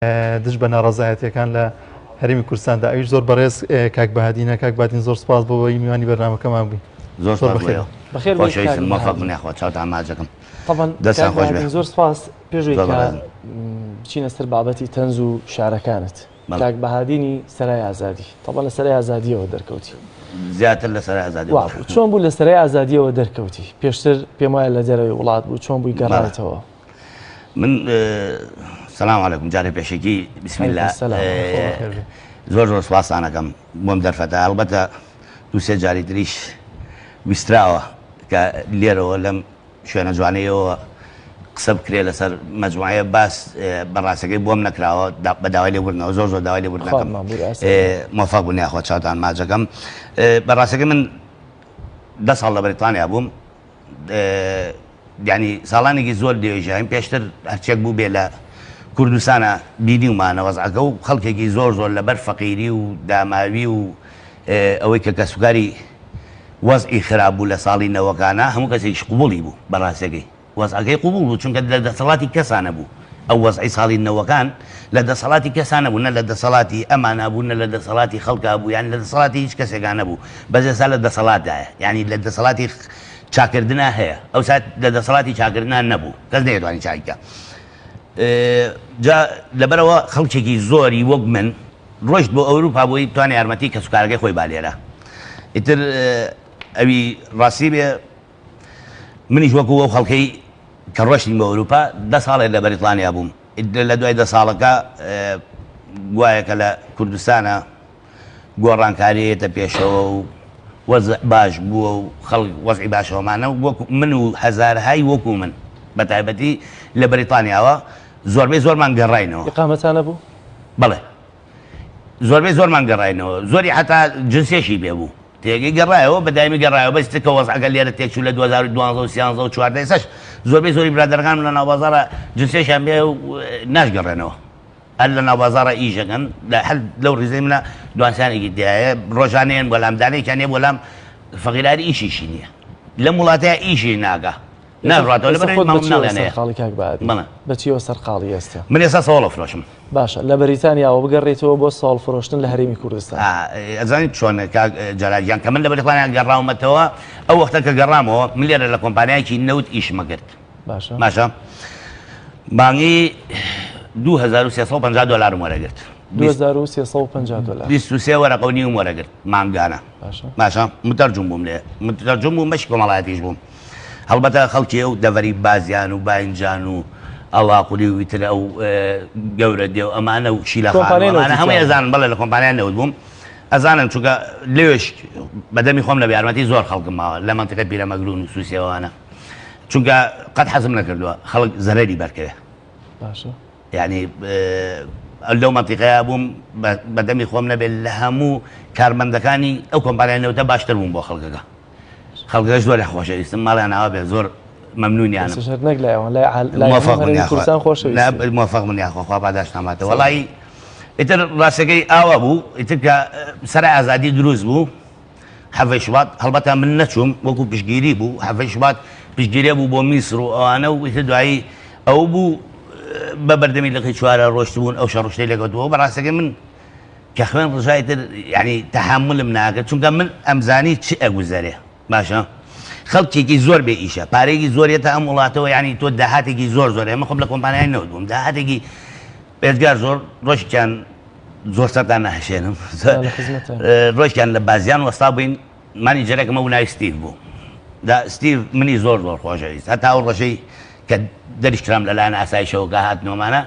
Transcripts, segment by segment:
دش بە ناڕەزایەتیەکان لە هەرێمی کوردستاندا ئەویش زۆر بەڕێز کاک بەهادینە کاک بادین زۆر سپاس بۆەوەی میوانی بەرنامەکەمان بووین زۆر بەخێر خۆشەویستم موفق بن یاخوا چاوتان ماجەکەم طبعا دەستان خۆش بێ زۆر سپاس پێشوەی کە بچینە سەر بابەتی تەنز و شارەکانت کاک بەهادینی سەرای ئازادی طبعا لە سەرای ئازادیەوە دەرکەوتی زیاتر لە سەرای ئازادی چۆن بوو لە سەرای ئازادیەوە دەرکەوتی پێشتر پێم وایە لە دەرەوەی وڵات بوو چۆن بووی گەڕایەتەوە من سلام علیکم جارێ پێشێکی بسم الله زۆر زۆر سپاسانەکەم بۆم دەرفەتە هەڵبەتە دوو سێ جاری تریش ویستراوە کە لێرەوە لەم شوێنە جوانەیەوە قسە بکرێ لەسەر مەجموعەیە باس بەڕاستەکەی بۆم نەکراوە بە داوای لێبوردنەوە زۆر زۆر داوای لێبوردنەکەم موفق بوون یاخوا چاوتان ماجەکەم بەڕاستەکەی من 10 ساڵ لە بەریتانیا بووم ینی ساڵانێکی زۆر دێژین پێشتر هەرچێک بوو بێ لە کوردستانە بینیومانە وەزعەکە و خەڵکێکی زۆر زۆر لەبەر فەقیری و داماوی و ئەوەی کە کەسوکاری وەزعی خراپ بوو لە ساڵی نەوەکانە هەموو کەسێکیش قوبوڵی بوو بەڕاستەکەی وەزعەکەی قوبوڵ بوو چونکە لە دەسەڵاتی کەسانە بوو ئەو وەزعی ساڵی نەوەکان لە دەسەڵاتی کەسانە بوو نە لە دەسەڵاتی ئەمانە بوو نە لە دەسەڵاتی خەڵکا بوو یان لە دەسەڵاتی هیچ کەسێکانە بوو بەجێسا لە دەسەڵاتدایە ینی لە دەسەڵاتی چاکردنا هەیە ئەو سات لە دەسەڵاتی چاکردنا نەبوو کەس نەیەتوانی چاکە جا لەبەرەوە خەڵکێکی زۆری وەک من ڕۆشت بۆ ئەوروپا بۆی بتوانێت یارمەتی کەسوکارەکەی خۆی بالێرە ئیتر ئەوی ڕاستی بێ منیش وەکو ئەو خەڵکەی کە ڕۆشتین بە ئەوروپا 10 ساڵێک لە بەریتانیا بووم لە دوای 10 ساڵەکە گوایەکە لە کوردستانە گۆڕانکاریەتە پێشەوە و وەزع باش بووە و خەڵک وەزعی باشەوەمانە وەکو من و هەزارهای وەکو من بە تایبەتی لە بەریتانیاوە زۆربەی زۆرمان گەڕاینەوە ئیقامەتانە بوو بەڵێ زۆربەی زۆرمان گەڕاینەوە زۆری حتا جنسێشی پێ بوو تێگەی گەڕایەوە بەدایمی گەڕایەوە بەست کە وەزعەکە لێرە تێکچوو لە 2012 و 13 و 14 سەش زۆربەی زۆری برادەرەکان لە ناوبازارە جنسێشیان بێ و ناشگەڕێنەوە هەر لە ناوبازارە ئیژەکەن هەر لەو ڕیزەی منە دوانسانێکی دایە ڕۆژانەیەن بۆلامدانێکیان هەیە بۆلام فەقیراری ئیشیشی نییە لەم وڵاتەیە ئیشی ناگە ناڕاتەوە لەبەر بەچیەوە سەرقاڵی ئێستا من ئێستا سەوڵە فرۆشم باشە لە بەریتانیاوە بگەڕێتەوە بۆ ساڵ فرۆشتن لە هەرێمی کوردستان ئەزانیت چۆن جاراجیان کە من لە بەریتانیا گەڕاومەتەوە ئەو وەختە کە گەڕامەوە من لێرە لە کۆمپانیایەکی نەوت ئیشمە کرد باشە بانگی 2350 دلارم وەرەگرت 2350 وەرەقە و نیوم وەرەگرت مانگانە باشە متەرجم بووم لێ متەرجم بووم بەشی کۆمەڵایەتیش بووم هەڵبەتە خەڵکی ئەو دەڤەری بازیان و باینجان و ئەڵاقولی و ویتر ئەو گەورە دێ و ئەمانە و شیلەخانەمانە هەمووی ئەزانن بەڵێ لە کۆمپانیان نەوت بووم ئەزانن چونکە لێوێش بەدەمی خۆم لە یارمەتی زۆر خەڵکم ماوە لە مەنتیقە پیرەمەگرون و سووسیەوەوانە چونکە قەت حەزم نەکردووە خەڵک زەرەری بەرکەوێ یعنی لەو مەنتیقەیە بووم بەدەمی خۆم نەبێت لە هەموو کارمەندەکانی ئەو کۆمپانیای نەوتە باشتر بووم بۆ خەڵکەکە خەڵکەکە زۆر خۆشەویستم ماڵیان ئاوا بێ زۆر مەمنونیانم موفق من یاخوا پاداش ناماتە وەڵی ئیتر ڕاستەکەی ئاوا بوو ئیتر کە سەرای ئازادی دروست بوو حەڤەی شوبات هەڵبەتە من نەچووم وەکو پشتگیری بوو حەڤەی شوبات پشتگیریە بوو بۆ میسر و ئەوانە و ئیتر دوایی ئەو بوو بە بەردەمی لەقی چوارە ڕۆشت بوون ئەو شەڕشتەی لەگەوتەوە بەڕاستەکەی من کە خوێن ڕژای تر ینی تەحملم ناکرد چونکە من ئەمزانی چ ئەگوزەرێ باشە خەڵکێکی زۆر بێ ئیشە پارێکی زۆرێتە ئەم وڵاتەوە ینی تۆ داهاتێکی زۆر زۆر ئێمە خۆم لە کۆمپانیای نەوت بووم داهاتێکی بێزگار زۆر ڕۆژێکیان زۆر سەردان نەهشێنم ڕۆژێکیان لە بازیان وەستا بووین مانیجەرێکمە و ناوی ستیڤ بوو ستیڤ منی زۆر زۆر خۆشەویست هەتا ئەو ڕۆژەی کە دەریش کرام لەلایەن ئاسایشەوە کە هاتنەوەمانە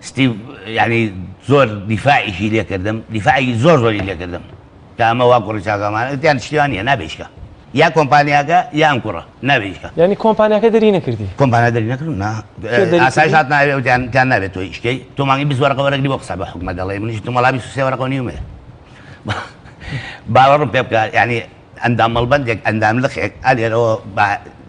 ستیڤ ینی زۆر دیفاعیشی لێ کردم دیفاعی زۆر زۆری لێ کردم کە ئەمە وا کوڕی چاکەمانە یان شتیوان نیە نابێشکە یا کۆمپانیاکە یا ئەم کوڕە نابێشکە ینی کۆمپانیاکە دەری نەکردی کۆمپانیا دەری نەکردم ئاسایش هات ناوێت یان نابێت تۆ ئیشکەی تۆ مانگی 20 وەرەقە وەرەگری بۆ قسە بە حکومە دەڵێ منیش تو مەڵا 23 وەرەقە و نیومێ باوەڕم پێ بکات ینی ئەندام مەڵبەندێک ئەندام لقێک ئەلێرەوە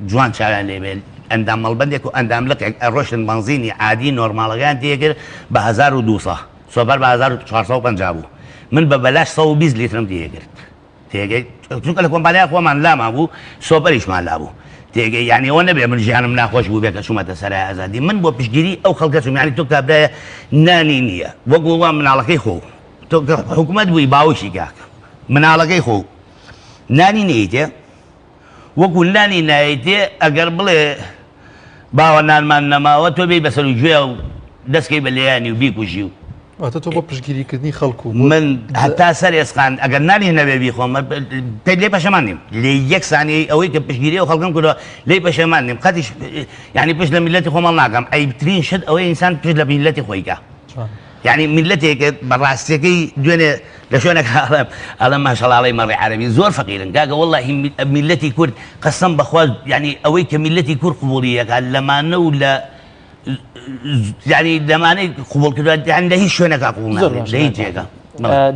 جوان چاویان لێبێت ئەندام مەڵبەندێک و ئەندام لقێک ئەڕۆشتن بەنزینی عادی نۆرماڵەکان تێکرد بە 1200 سۆبەر بە 1450 بوو من بە بەلاش 120 لیترم تێکرد تێگەی چونکە لە کۆمپانیا خۆمان لاما بوو سۆبەریشمان لا بوو تێگەی یعنی ئەوە نەبێ من ژیانم ناخۆش بوو بێ کە چوومەتە سەرای ئازادی من بۆ پشتگیری ئەو خەڵکە چوم یعنی تۆ کابرایە نانی نییە وەکو وڵام مناڵەکەی خۆ تۆ حکوومەت بووی باوشی کاکە مناڵەکەی خۆ نانی نەیتێ وەکو نانی نایتێ ئەگەر بڵێ باوە نانمان نەماوە تۆ بێی بەسەر و گوێ و دەستکەی بە لێیانی و بیکوژی و واتە تۆ بۆ پشگیریکردنی خەڵکو من هەتا سەر ئێسقان ئەگەر نانی هەنەبێ بیخۆم پێ لێ پەشەمان نیم لێ یەک سانەی ئەوەی کە پشگیری و خەڵکم کردەوە لێ پەشەمان نیم قەتیش یعنی پشت لە میلەتی خۆمان ناکەم ئەیبترین شت ئەوەی ئینسان پشت لە میلەتی خۆیکە یعنی میلەتێکە بەڕاستیەکەی دوێنێ لە شوێنێک ئەڵەم ماشەڵاڵی مەڕی عەرەبی زۆر فەقیرن کاکە وەڵڵاهی میلەتی کورد قەسەم بەخوا یعنی ئەوەی کە میلەتی کورد قبوڵیەکە لەمانە و لە یعنی لەمانەی قوبوڵ کردووە یعنی لە هیچ شوێنێکا قوبوڵ ناکرێت لە هیچ جێگە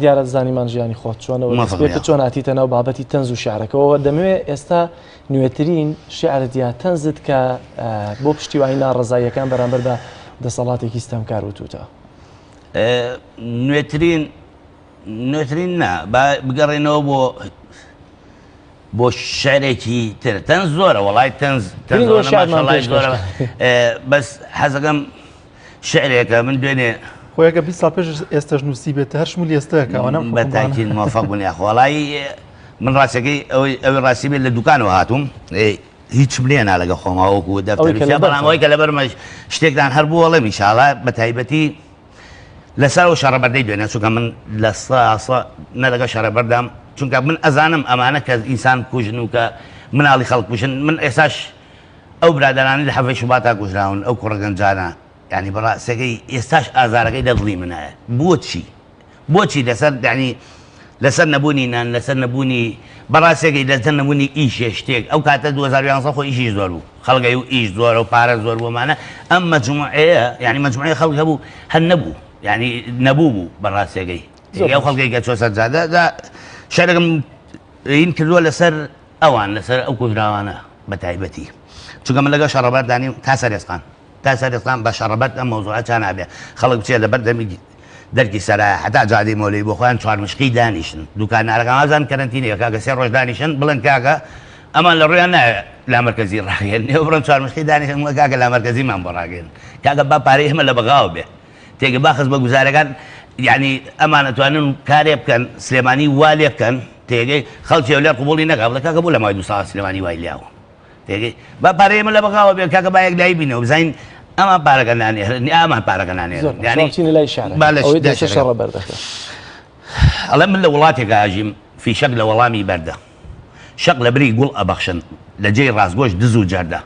دیارە زانیمان ژیانی خۆت چۆنەوە چۆن هاتیتە ناو بابەتی تەنز و شیعرەکەەوە دەمەوێت ئێستا نوێترین شیعرت یا تەنزت کە بۆ پشتیوانی ناڕەزاییەکان بەرامبەر بە دەسەڵاتێکی ستەمکار وتوتە نوێترین نا بگەڕێنەوە بۆ شعرێکی تر تەنز زۆرە وڵای تەنز زۆرە بەس حەزەکەم شعرێکە من دوێنێ خۆیەکە 20 ساڵ پێش ئێستاش نووسی بێت هەر شمولی ئێستاکەوە بەتاکیید موفق بوون یاخوەڵایی من ڕاستەکەی ئەوەی ڕاستی بێت لە دوکانەوە هاتووم هیچم لێنا لەگە خۆماوەکو دەفتەر بەڵامەوەی کە لەبەر شتێکدان هەر بوو وەڵێ میشاڵە بە تایبەتی لەسەر و شەڕەبەردەی دوێنێ چونکە من لە ساسە نەلەگە شەڕەبەردام چونکە من ئەزانم ئەمانە کە ئینسان کوژن و کە مناڵی خەڵک کوژن من ئێساش ئەو برادرانی لە حەفەی شوباتا کوژراون ئەو کوڕەگەنجانە ینی بەڕاستەکەی ئێستاش ئازارەکەی دەدڵی منایە بۆچی لەسەر ینی لەسەر نەبوونی نان لەسەر نەبوونی بەڕاستێکی لەسەر نەبوونی ئیشێ شتێک ئەو کاتە 2011 خۆ ئیشی زۆر بوو خەڵگەی و ئیش زۆرە و پارە زۆر بۆمانە ئەم مەجموعەیە ینی مەجموعەی خەڵک هەبوو هەر نەبوو ینی نەبوو بەڕاستێکەی ئەو خەڵگەی کە چۆ سەرجادە شارەکەم این کردووە لەسەر ئەوان لەسەر ئەو کوژراوانە بە تایبەتی چونکە من لەگە شەڕەبەر دانیم تا سەرێسقان بە شەڕەبەت ئەم مەوزوعە چا نابێ خەڵک بچێت لەبەر دەمی دەرکی سەرایە حتا جادی مۆلەی بۆ خۆیان چوار مشقی دانیشن دوکانارەکان ئازان کەرەنتینەیە کاکە سێ ڕۆژ دانیشن بڵێن کاکە ئەمان لە ڕۆیان نایە لا مەرکەزی ڕاگەن نێو بڕۆن چوار مشقی دانیشن وڵە کاکە لا مەرکەزیمان بۆ ڕاگەن کاکە با پارەی ئێمە لە بەغاوە بێ تێگە باخست بە گوزارەکان یعنی ئەمان ئەتوانن کارێ بکەن سلێمانی وا لێ بکەن تێگەی خەڵکی لێر قوبوڵی نەکا بڵێ کاکە بوو لە مای 2 ساڵ سلێمانی وای لیاوە تێگەی با پارەی ئێمە لە بەغاوە بێ کاکە با یەک لای بینەوە بزانین ئەمان پارەکە نانێرن ئەمان پارەکە نانێرن لای شەڕە بەردەکە ئەڵێ من لە وڵاتێکە ئاژیم فیشەک لە وەڵامی بەردە شەق لە بری گوڵ ئەبەخشن لە جێی ڕاستگۆش دز و جەردە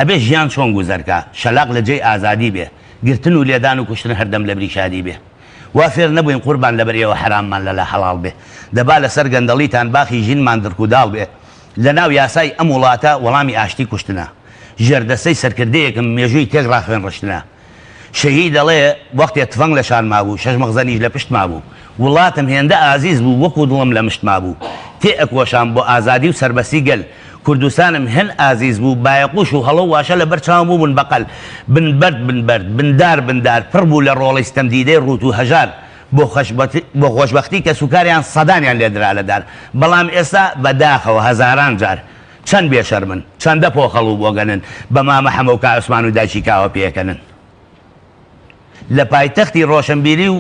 ئەبێ ژیان چۆن گوزەرکە شەلاق لە جێی ئازادی بێ گرتن و لێدان و کوشتن هەردەم لە بری شادی بێ وا فێر نەبووین قوربان لەبەرەوە حراممان لەلا حەڵاڵ بێ دەبا لەسەر گەندەڵیتان باخی ژینمان درکوداڵ بێ لە ناو یاسای ئەم وڵاتە وەڵامی ئاشتی کوشتنە ژێردەسەی سەرکردەیەکم مێژووی تێک ڕاخوێن ڕشتنە شەهید دەڵێ وەختێ تفەنگ لە شان مابوو شەش مەخزەنیش لە پشت مابوو وڵاتم هێندە ئازیز بوو وەکو دڵم لە مشت مابوو تێ ئەکۆشان بۆ ئازادی و سەربەسی گەل کوردستانم هەن ئازیز بوو بایەقوش و هەڵە واشە لە بەر چاوم بوو بوون بەقەل بنبەرد بندار پڕ بوو لە ڕۆڵی ستەمدیدەی ڕوت و هەژار بۆ خۆشبەختی کە سوکاریان سەدانیان لێدرا لەدار بەڵام ئێستا بەداخەوە هەزاران جار چەند بێشەرمن چەندە پۆخەڵ و بۆگەنن بە مامە حەمە و کا عوسمان و داچی کاوە پێکەنن لە پایتەختی ڕۆشنبیری و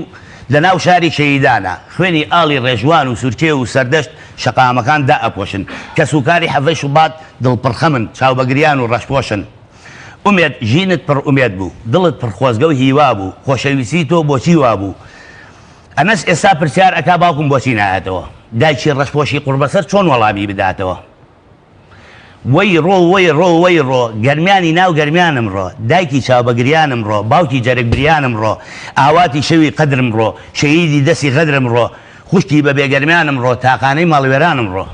لە ناو شاری شەهیدانە خوێنی ئاڵی ڕێژوان و سورکێ و سەردەشت شەقامەکان دائەپۆشن کە سوکاری حەڤەی شوبات دڵپڕخەمن چاوبەگریان و ڕەشپۆشن ئومێد ژینت پڕ ئومێد بوو دڵت پڕ خۆزگە و هیوا بوو خۆشەویستی تۆ بۆچی وا بوو ئەنەس ئێستا پرسیار ئەکا باوکم بۆچی نایەتەوە دایکی ڕەشپۆشی قوربەسەر چۆن وەڵامی بداتەوە وەی ڕۆ گەرمیانی ناو گەرمیانم ڕۆ دایکی چاوبەگریانم ڕۆ باوکی جەرگبریانم ڕۆ ئاواتی شەوی قەدرم ڕۆ شەهیدی دەستی غەدرم ڕۆ خوشتی بە بێگەرمیانم ڕۆ تاقانەی ماڵوێرانم ڕۆ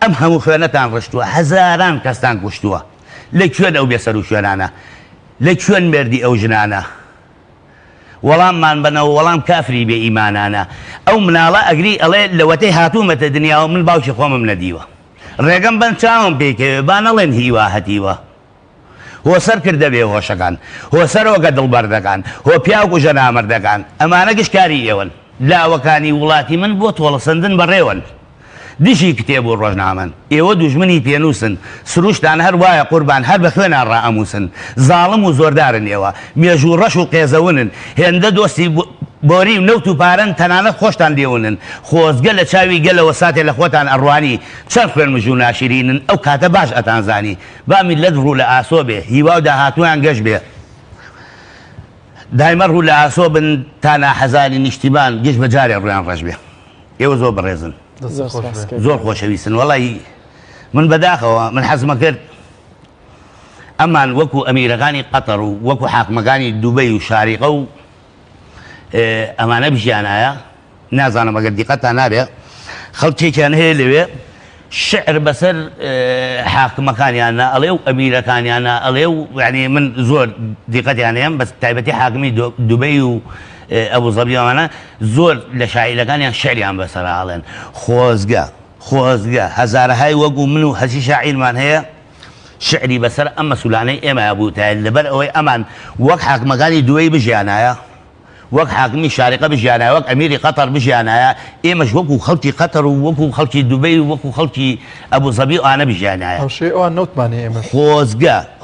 ئەم هەموو خوێنەتان ڕشتووە هەزاران کەستان کوشتووە لەکوێن ئەو بێسەر و شوێنانە لەکوێن مێردی ئەو ژنانە وەڵاممان بنەوە وەڵام کافری بێ ئیمانانە ئەو مناڵە ئەگری ئەڵێ لەوەتەی هاتوومەتە دنیاوە من باوکی خۆمم نەدیوە ڕێگەم بەن چاوم پێکەوێ با نەڵێن هیوا هەتیوە هۆسەر کردە بێ هۆشەکان هۆسەرۆگە دڵبەردەکان هۆ پیاو و ژەنامەردەکان ئەمانە گشتکاری ئێوەن لاوەکانی وڵاتی من بۆ تۆڵەسەندن بەڕێوەن دشی کتێب و ڕۆژنامەن ئێوە دوژمنی پێنووسن سروشتان هەر وایە قوربان هەر بە خوێنان ڕائەمووسن زاڵم و زۆردارن ئێوە مێژ و ڕەش و قێزەونن هێندە دۆستی بۆری و نەوت و پارەن تەنانەت خۆشتان دێونن خۆزگە لە چاوی گەلەوە ساتێ لە خۆتان ئەڕوانی چەند خوێن مژوو ناشرینن ئەو کاتە باش ئەتانزانی با میلەت ڕوو لە ئاسۆ بێ هیوا و داهاتویان گەشت بێ دایمە ڕوو لە ئاسۆ بن تا ناحەزاری نیشتیمان گەشت بە جارێ ڕویان ڕەش بێ ئێوە زۆر بەڕێزن زۆر خۆشەویستن وەڵی من بەداخەوە من حەزمە کرد ئەمان وەکو ئەمیرەکانی قەتەر و وەکو حاکمەکانی دووبەی و شاریقە و ئەمانە بژیانایە نازانم ئەگەر دیقەتان نابێ خەڵکێکیان هەیە لەوێ شعر بەسەر حاکمەکانیانە ئەڵێ و ئەمیرەکانیانە ئەڵێ و یعنی من زۆر دیقەتیان هەیەم بەس تایبەتی حاکمی دووبەی و ئەبوزەبیەوانە زۆر لە شاعیرەکانیان شعریان بەسەرهاڵێن خۆزگە هەزارەهای وەکو من و هەچی شاعیرمان هەیە شعری بەسەر ئەم مەسوولانەی ئێمە بووتە لەبەر ئەوەی ئەمان وەک حاکمەکانی دووەی بژیانایە وەک حاکمی شارقە بژیانایە وەک ئەمیری قەتەر بژیانایە ئێمەش وەکو خەڵکی قەتەر و وەکو خەڵکی دووبەی و وەکو خەڵکی ئەبوزەبی ئەوانە بژیانایە ئەوان نەوتمانێ ئێمە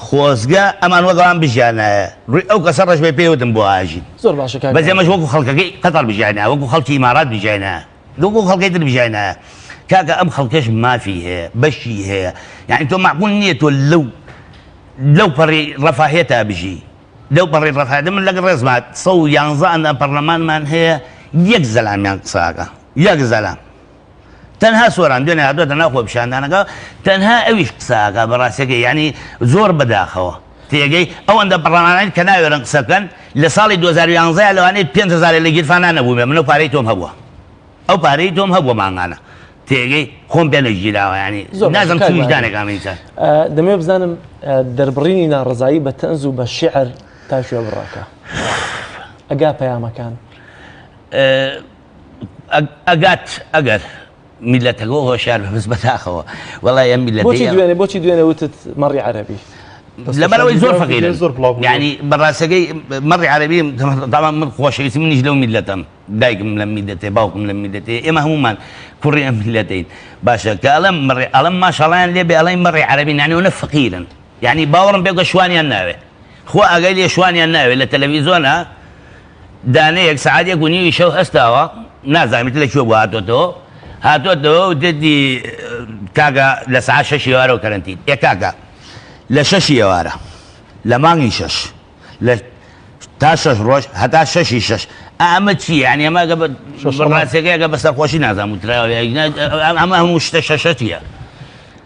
خۆزگە ئەمان وەگەڵان بژیانایە ڕووی ئەو کەسە ڕەش بێ پێوتم بۆ ئاژین زۆر باشە بەس ئێمەش وەکو خەڵکەکەی قەتەر بژیانایە وەکو خەڵکی ئیمارات بژیانایە وەکو خەڵکەی تر بژیانایە کاکە ئەم خەڵکەش مافی هەیە بەشی هەیە یعنی تۆ معقول نییە تۆ لەو پەڕی ڕەفاهێتە بژی لەو پەڕی ڕەفاهێتە من لەگەڵ ڕێزمات 111 ئەندە پەرلەمانمان هەیە یەک زەلامیان قساکە یەک زەلام تەنها سۆران دوێنێ هاتووەتە ناو خۆ پیشاندانەکە تەنها ئەویش قساکە بەڕاستیەکەی یعنی زۆر بەداخەوە تێگەی ئەوەندە پەرلەمانانی کە ناوێرن قسەکەن لە ساڵی 2011 لەوانەیە 5,000 لە گیرفانان نەبوومێ من ئەو پارەی تۆم هەبووە ئەو پارەی تۆم هەبووە مانگانە تێگەی خۆم پێ نەگیراوە ینی نازم چ وجدانێکامی چات دەمێ بزانم دەربڕینی ناڕزایی بە تەنز و بە شیعر تا شوێ بڕاکە ئەگا پەیامەکان ئەگەر میلەتەکە هۆشیار بەبز بەداخەوە وەڵای ئەم بۆچی دوێنێ وتت مەڕی عەرەبی لەبەرەوەی زۆر فەقیرن یعنی بەڕاستەکەی مەڕی عەرەبی تاوان من خۆشەویستی منیش لەو میلەتەم دایکم لە میلەتێ باوکم لە میلەتێ ئێمە هەمومان کوڕی ئەم میلەتین باشە کە ئەڵەم ماشەڵیان لێ بێ ئەڵێ مەڕی عەرەبی یانیونە فەقیرن یعنی باوەڕم پێ شوانیان ناوێ خۆ ئاگای لێ شوانیان ناوێت لە تەلەڤیزۆنە دانەیەک سەعاتێک و نیوی شەو هەستاوە نازانیت لەکوێ بوو هاتۆتەوە و دێتی کاگە لە سەعات 6 ئێوارە و کەرەنتین کاگە لە 6 ئێوارە لە مانگی 6 تا 6 ڕۆژ هەتا 6 ئەمە چی یعنی ئەمە ڕاستیەکەیەکە بەسەرخۆشی نازانم ئەمە هەموو شتە شەشەتیە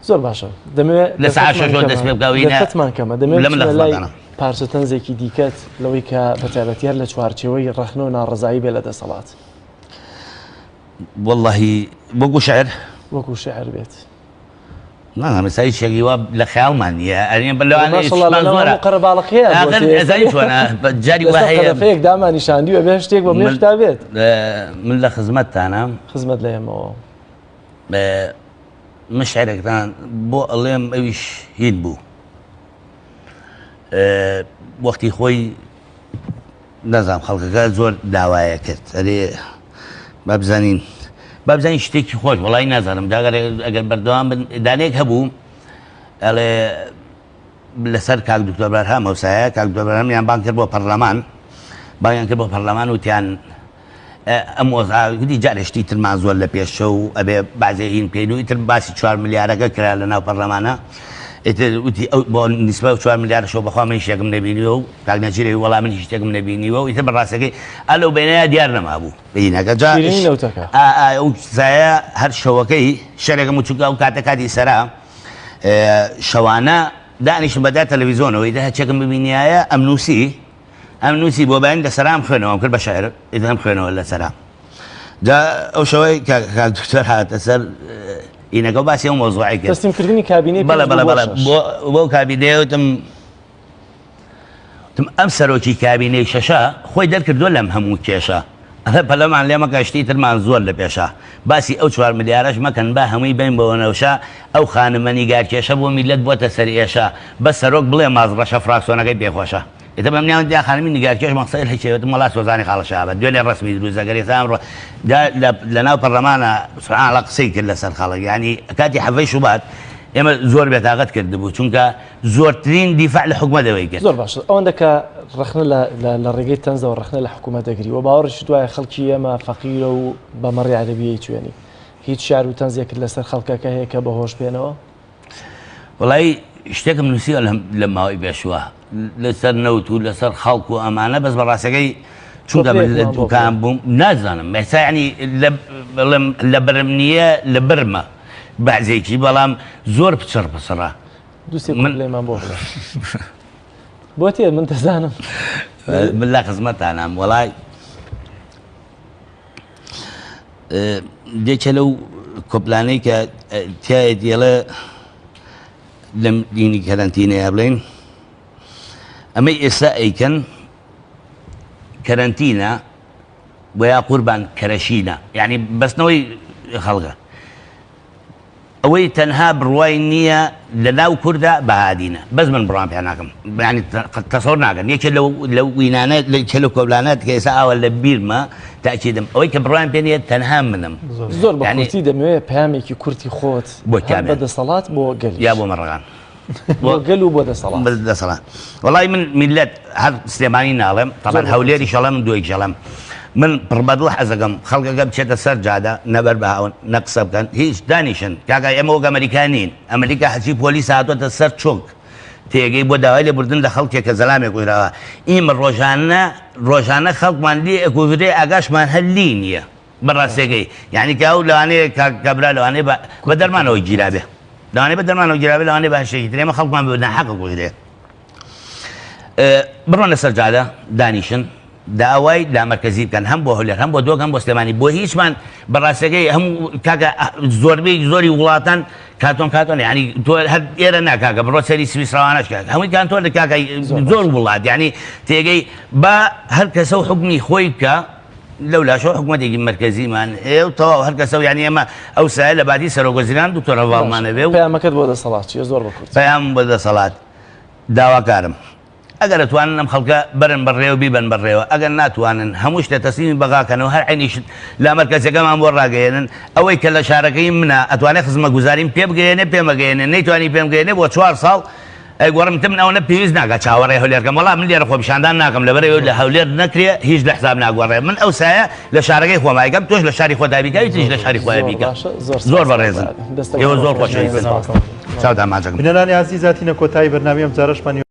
زۆر باشە دەمەوێت لە ساعت 6 دەست پێ بکەوینەتمان کەمە دەمێت پارچە تەنزێکی دیکەت لەوەی کە بەتایبەتیار لە چوارچێوەی ڕەخنە و ناڕزایی بێ لە دەسەڵات واللهی وەکو شعر بێت نازانم سای شێکی وا لە خەیاڵمان نییە ئەرێن جاری وەهەیەک دامانیشاندیوە بێ شتێک بە منێشتا بێت من لە خزمەتتانە خزمەت لە ئێمەوە من شعرێکتان بۆ ئەڵێم ئەویش هین بوو وەختی خۆی نەزانم خەڵکەکە زۆر داوایە کرد ئەرێ بابزانین شتێکی خۆش وڵی نازانم داگەر ئەگەر بەردەوام دانێک هەبوو ئەڵێ لەسەر کاک دکتۆر بەرهام هەوسایە کاک دکتۆر بەرهامیان بان کرد بۆ پەرلەمان بانیان کرد بۆ پەرلەمان وتیان ئەم وەزاوی جارێشتی ترمان زۆر لە پێشە و ئەبێ بازێ هین پێین و ئیتر باسی 4 میلیارەکە کرا لە ناو پەرلەمانە وتی بۆ نیسبە 4 میلیارد بەخوا من شتێکم نەبینیوە و کاکنەچیرەوەی وەڵام من شتێکم نەبینیوە و ئیتر بەڕاستەکەی ئەلەو بینەیە دیار نەمابوو بینەکە ئەو زایە هەر شەوەکەی شەرێکە موچووکە و کاتە کاتی سەرا شەوانە دانیشم بەدا تەلەڤیزۆنەوەی دا هەچێکم ببینایە ئەم نووسی بۆ باین لە سەرام خوێنەوەم کرد بە شاعر ئیدەم خوێنەوە لە سەرا جا ئەو شەوەی کاک دکتۆر هاتە سەر ئینەکە باسی ئەو مۆزوعی کرد تەسلیمکردنی کابینەی بەڵێ بۆ کابینەیەوتم ئەم سەرۆکی کابینەی شەشە خۆی دەرکردووە لەم هەموو کێشە ئەڵێ پەلەمان لێمە کەشتی ترمان زۆر لە پێشە باسی ئەو 4 میلیارەش مەکەن با هەمووی بین بەوە نەوشە ئەو خانمە نیگار کێشە بۆ میلەت بۆتە سەر ئێشە بە سەرۆک بڵێ ماز ڕەشە فراکسۆنەکەی پێخۆشە ئێتە بەم ناوەن دیا خانمی نیگارکێش مەقسەد هەیەوێت مەڵات سۆزانی خاڵەشابە دوێنێ ڕسمی دروستەگەری سامڕۆ لە ناو پەرلەمانە سوعاڵە قسەی کرد لەسەر خەڵک ینی کاتی حەڤەی شوبات ئێمە زۆر بێتاقەت کردبوو چونکە زۆرترین دیفاع لە حکومەتەوەی کرد زۆر باش ئەوەندە کە ڕخنە لە ڕێگەی تەنزەوە ڕخنە لە حکوومەت دەگری و باوەڕیش دوایە خەڵکی ئێمە فەقیرە و بەمەڕی عەرەبیەی توێنی هیچ شار و تەنزێکرد لەسەر خەڵکەکە هەیە کە بەهۆش بێنەوە وڵی شتێکم نووسیوە لە ماوەی پێشوە لەسەر نەوت و لەسەر خەڵک و ئەمانە بەس بەڕاستەکەی چونکە لە دوکان بووم نازانم مەسا ینی لە برم نییە لە برمە بەعزێکی بەڵام زۆر پچڕ پسڕە دووسێ لێمان بۆ بڵێ بۆ تێ من دەزانم من لە خزمەتانام وڵای دێکە لەو کۆپلانەی کە تایە دێڵە لەم دینی کەرەنتینەیە بڵێن ئەمەی ئێستا ئەیکەن کەرەنتینە ویا قوربان کەرەشینە یعنی بەستنەوەی خەڵگە ئەوەی تەنها بڕوای نییە لە ناو کووردا بەهادینە بەس من بڕام پێ ناکەم ینی تەسەوڕ ناکەن یەکێ لە وینانە لە کۆبلانات کە ئێستا ئاوە لە بیرمە تاکیدم ئەوەی کە بڕوان پێ نیە تەنها منم زۆر بەکورتی دەمەوێت پامێکی کورتی خۆت بۆ بەدەسەڵات بۆ گەل یا بۆ مەڕەغان بۆ گەل و بۆ دەسەڵات وڵی من میلەت هەر سلێمانی ناڵێم تەمان هەولێری شەڵەم دوای شەڵەم من پڕبەدڵ حەزەکەم خەڵکەکە بچێتە سەر جادە نەبەر بەهاون نەقسە بکەن هیچ دانیشن کاکە ئێمە وەک ئەمریکانین ئەمریکا هەچی پۆلیس هاتوۆتە سەر چۆک تێگەی بۆ داوای لێبوردن لە خەڵکێک کە زەلامێک گوێراوە ئیمە ڕۆژانە خەڵکمان لێ ئەکوژرێ ئاگاشمان هەللی نییە بەڕاستێگەی یعنی کە ئەو لەوانەیە کابرا لەوانەیە بە دەرمانەوەی گیرابێ لەوانەیە بە دەرمانەوە گیرابێ لەوانەیە بەهشتێکی تر ئێمە خەڵکمان بە ناحەقە گوێرێ بڕۆن لەسەر جادە دانیشن داوای لامەرکەزی بکەن هەم بۆ هەولێر هەم بۆ دۆک هەم بۆ سلێمانی بۆ هیچمان بەڕاستەکەی هەموو کاکە زۆربەی زۆری وڵاتان کاتۆن ینی تۆ هەر ئێرە ناکاکە بڕۆ سەری سویسراوانەش کاک هەمووی کانتۆر لە کاکای زۆر وڵات ینی تێگەی بە هەر کەسە و حکمی خۆی بکە لەولاشەوە حکوومەتێکی مرکزیمان ئێو تەواو هەر کەسە و ینی ئێمە ئەو سایە لە بادی سەرۆگۆزیران دوکتۆر هەواڵمانە بێ و پەیامەکەت بۆ دەسەڵات چیە زۆر بەکورت پەیام بۆ دەسەڵات داواکارم ئەگەر دەتوانن ئەم خەڵکە بەرن بەڕێوە بیبن بەڕێوە ئەگەر ناتوانن هەموو شتە تەسلیمی بەغاکەنەوە هەر عینیشت لا مەرکەزەکەمان بۆ ڕاگەێنن ئەوەی کە لە شارەکەی منە ئەتوانێت خزمە گوزاریم پێ بگەێنێ پێمەگەێنێ نەیتوانی پێم گەێنێ بۆ 4 ساڵ ئەیگوەڕم تم ئەوە پێویست ناکە چاوەڕێ هەولێرکەم وەڵام من لێرە خۆپیشاندان ناکەم لەبەرەوە لە هەولێر نەکرێ هیچ لە حساب ناگوەڕێ من ئەو سایە لە شارەکەی خۆمایگەم تۆش لە شاری خۆدا بیکەوی تریش لە شاری خۆی بیکە زۆر بەڕێزن ئێوە زۆر خۆشەویستن چاوداماجەکەم بنەرانی عزیزاتینە کۆتایی بەرنامەی ئەم جارەشمان